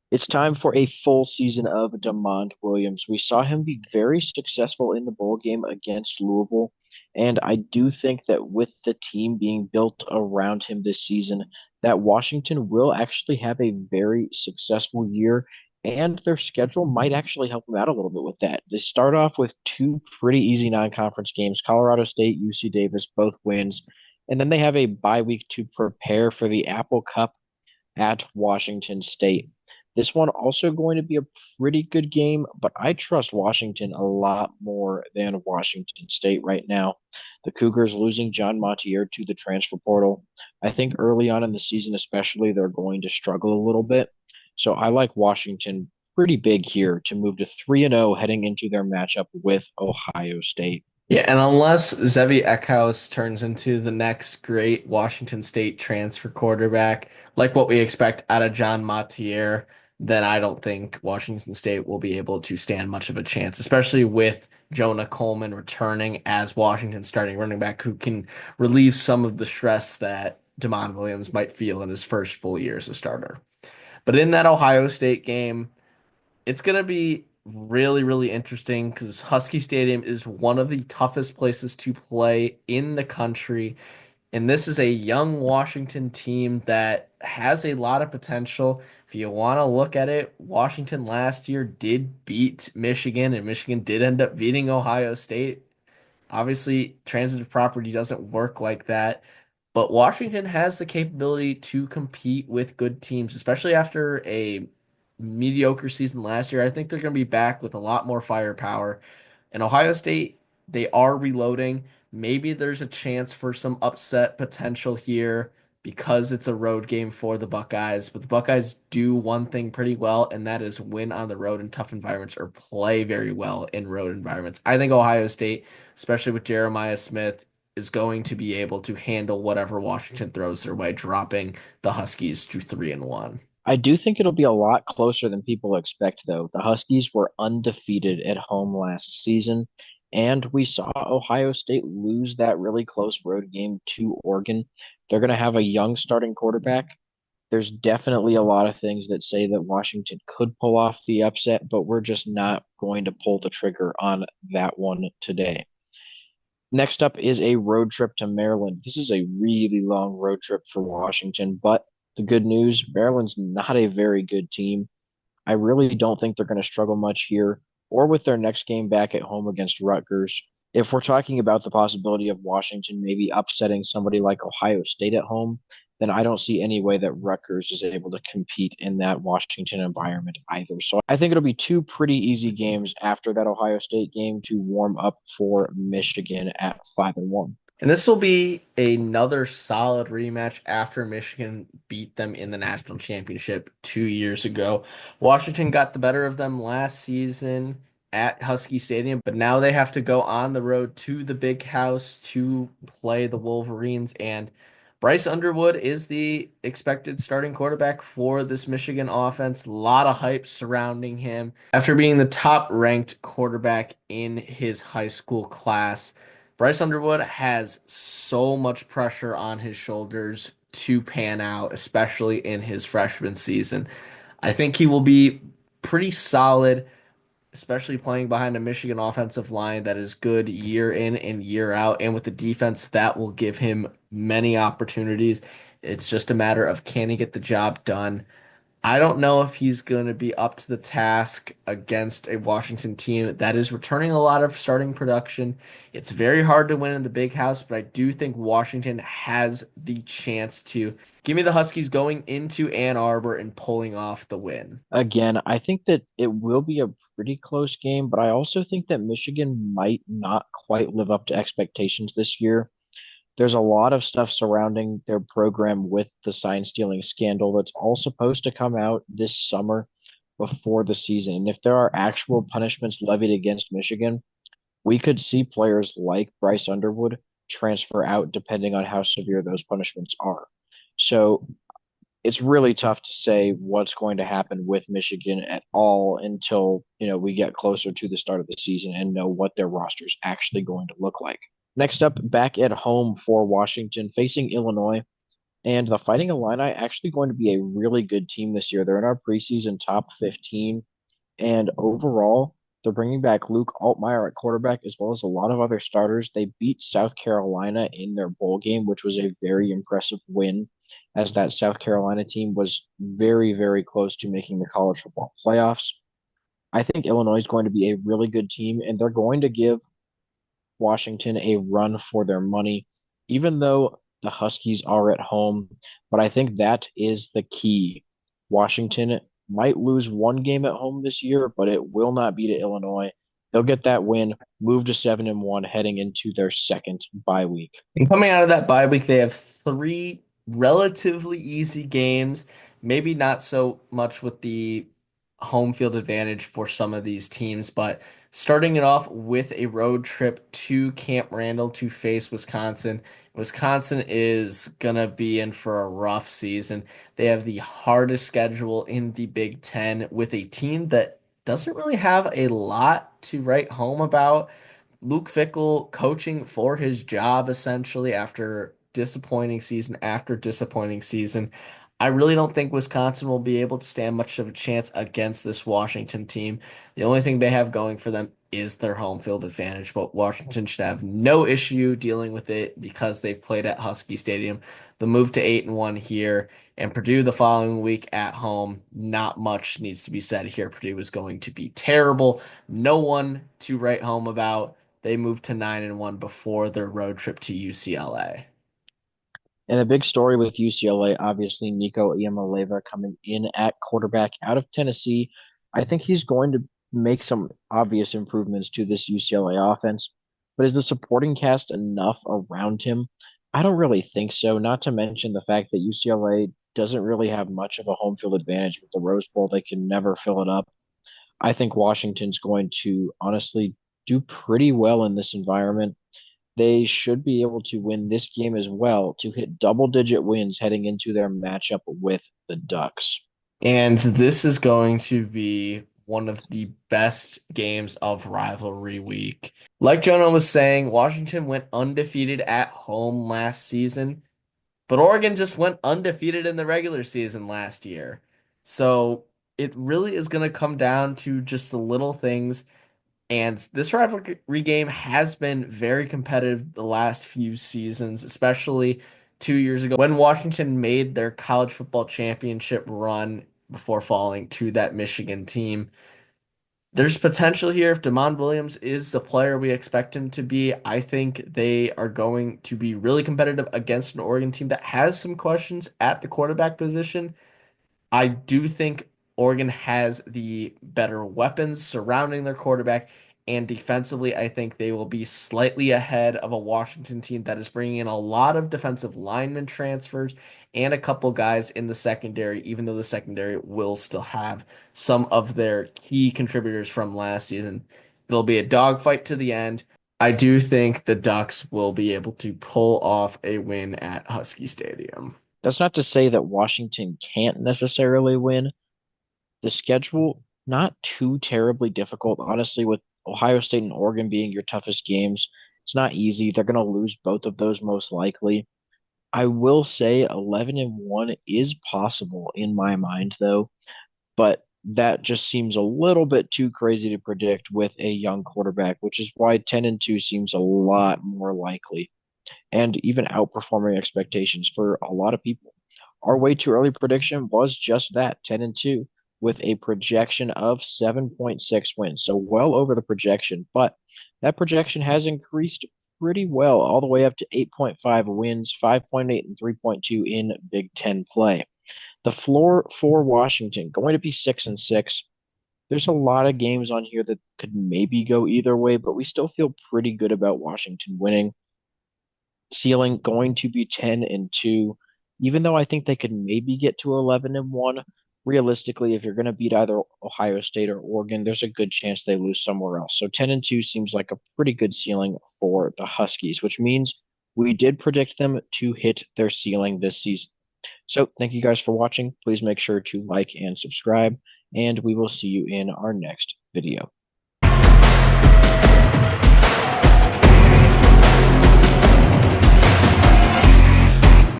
It's time for a full season of DeMond Williams. We saw him be very successful in the bowl game against Louisville, and I do think that with the team being built around him this season, that Washington will actually have a very successful year, and their schedule might actually help them out a little bit with that. They start off with two pretty easy non-conference games, Colorado State, UC Davis, both wins, and then they have a bye week to prepare for the Apple Cup at Washington State. This one also going to be a pretty good game, but I trust Washington a lot more than Washington State right now. The Cougars losing John Montier to the transfer portal. I think early on in the season, especially, they're going to struggle a little bit. So I like Washington pretty big here to move to 3-0 heading into their matchup with Ohio State. Yeah, and unless Zevi Eckhouse turns into the next great Washington State transfer quarterback, like what we expect out of John Matier, then I don't think Washington State will be able to stand much of a chance, especially with Jonah Coleman returning as Washington's starting running back who can relieve some of the stress that Damon Williams might feel in his first full year as a starter. But in that Ohio State game, it's going to be really, really interesting because Husky Stadium is one of the toughest places to play in the country. And this is a young Washington team that has a lot of potential. If you want to look at it, Washington last year did beat Michigan, and Michigan did end up beating Ohio State. Obviously, transitive property doesn't work like that, but Washington has the capability to compete with good teams, especially after a mediocre season last year. I think they're going to be back with a lot more firepower. And Ohio State, they are reloading. Maybe there's a chance for some upset potential here because it's a road game for the Buckeyes. But the Buckeyes do one thing pretty well, and that is win on the road in tough environments or play very well in road environments. I think Ohio State, especially with Jeremiah Smith, is going to be able to handle whatever Washington throws their way, dropping the Huskies to 3-1. I do think it'll be a lot closer than people expect, though. The Huskies were undefeated at home last season, and we saw Ohio State lose that really close road game to Oregon. They're going to have a young starting quarterback. There's definitely a lot of things that say that Washington could pull off the upset, but we're just not going to pull the trigger on that one today. Next up is a road trip to Maryland. This is a really long road trip for Washington, but the good news, Maryland's not a very good team. I really don't think they're going to struggle much here or with their next game back at home against Rutgers. If we're talking about the possibility of Washington maybe upsetting somebody like Ohio State at home, then I don't see any way that Rutgers is able to compete in that Washington environment either. So I think it'll be two pretty easy games after that Ohio State game to warm up for Michigan at 5-1. And this will be another solid rematch after Michigan beat them in the national championship 2 years ago. Washington got the better of them last season at Husky Stadium, but now they have to go on the road to the big house to play the Wolverines. And Bryce Underwood is the expected starting quarterback for this Michigan offense. A lot of hype surrounding him after being the top ranked quarterback in his high school class. Bryce Underwood has so much pressure on his shoulders to pan out, especially in his freshman season. I think he will be pretty solid, especially playing behind a Michigan offensive line that is good year in and year out, and with the defense that will give him many opportunities. It's just a matter of can he get the job done. I don't know if he's going to be up to the task against a Washington team that is returning a lot of starting production. It's very hard to win in the big house, but I do think Washington has the chance to give me the Huskies going into Ann Arbor and pulling off the win. Again, I think that it will be a pretty close game, but I also think that Michigan might not quite live up to expectations this year. There's a lot of stuff surrounding their program with the sign stealing scandal that's all supposed to come out this summer before the season. And if there are actual punishments levied against Michigan, we could see players like Bryce Underwood transfer out depending on how severe those punishments are. So it's really tough to say what's going to happen with Michigan at all until, we get closer to the start of the season and know what their roster is actually going to look like. Next up, back at home for Washington, facing Illinois. And the Fighting Illini actually going to be a really good team this year. They're in our preseason top 15. And overall, they're bringing back Luke Altmaier at quarterback as well as a lot of other starters. They beat South Carolina in their bowl game, which was a very impressive win, as that South Carolina team was very, very close to making the college football playoffs. I think Illinois is going to be a really good team, and they're going to give Washington a run for their money, even though the Huskies are at home. But I think that is the key. Washington might lose one game at home this year, but it will not be to Illinois. They'll get that win, move to 7-1 heading into their second bye week. And coming out of that bye week, they have three relatively easy games. Maybe not so much with the home field advantage for some of these teams, but starting it off with a road trip to Camp Randall to face Wisconsin. Wisconsin is gonna be in for a rough season. They have the hardest schedule in the Big Ten with a team that doesn't really have a lot to write home about. Luke Fickell coaching for his job essentially after disappointing season after disappointing season. I really don't think Wisconsin will be able to stand much of a chance against this Washington team. The only thing they have going for them is their home field advantage, but Washington should have no issue dealing with it because they've played at Husky Stadium. The move to 8-1 here and Purdue the following week at home, not much needs to be said here. Purdue is going to be terrible. No one to write home about. They moved to 9-1 before their road trip to UCLA. And the big story with UCLA, obviously, Nico Iamaleava coming in at quarterback out of Tennessee. I think he's going to make some obvious improvements to this UCLA offense. But is the supporting cast enough around him? I don't really think so. Not to mention the fact that UCLA doesn't really have much of a home field advantage with the Rose Bowl. They can never fill it up. I think Washington's going to honestly do pretty well in this environment. They should be able to win this game as well to hit double-digit wins heading into their matchup with the Ducks. And this is going to be one of the best games of rivalry week. Like Jonah was saying, Washington went undefeated at home last season, but Oregon just went undefeated in the regular season last year. So it really is going to come down to just the little things. And this rivalry game has been very competitive the last few seasons, especially 2 years ago when Washington made their college football championship run before falling to that Michigan team. There's potential here if Damon Williams is the player we expect him to be. I think they are going to be really competitive against an Oregon team that has some questions at the quarterback position. I do think Oregon has the better weapons surrounding their quarterback, and defensively, I think they will be slightly ahead of a Washington team that is bringing in a lot of defensive lineman transfers and a couple guys in the secondary, even though the secondary will still have some of their key contributors from last season. It'll be a dogfight to the end. I do think the Ducks will be able to pull off a win at Husky Stadium. That's not to say that Washington can't necessarily win. The schedule, not too terribly difficult, honestly, with Ohio State and Oregon being your toughest games. It's not easy. They're going to lose both of those most likely. I will say 11-1 is possible in my mind, though, but that just seems a little bit too crazy to predict with a young quarterback, which is why 10-2 seems a lot more likely and even outperforming expectations for a lot of people. Our way too early prediction was just that 10-2 with a projection of 7.6 wins. So well over the projection, but that projection has increased pretty well all the way up to 8.5 wins, 5.8 and 3.2 in Big Ten play. The floor for Washington going to be 6-6. There's a lot of games on here that could maybe go either way, but we still feel pretty good about Washington winning. Ceiling going to be 10-2, even though I think they could maybe get to 11-1. Realistically, if you're going to beat either Ohio State or Oregon, there's a good chance they lose somewhere else. So 10-2 seems like a pretty good ceiling for the Huskies, which means we did predict them to hit their ceiling this season. So thank you guys for watching. Please make sure to like and subscribe, and we will see you in our next video.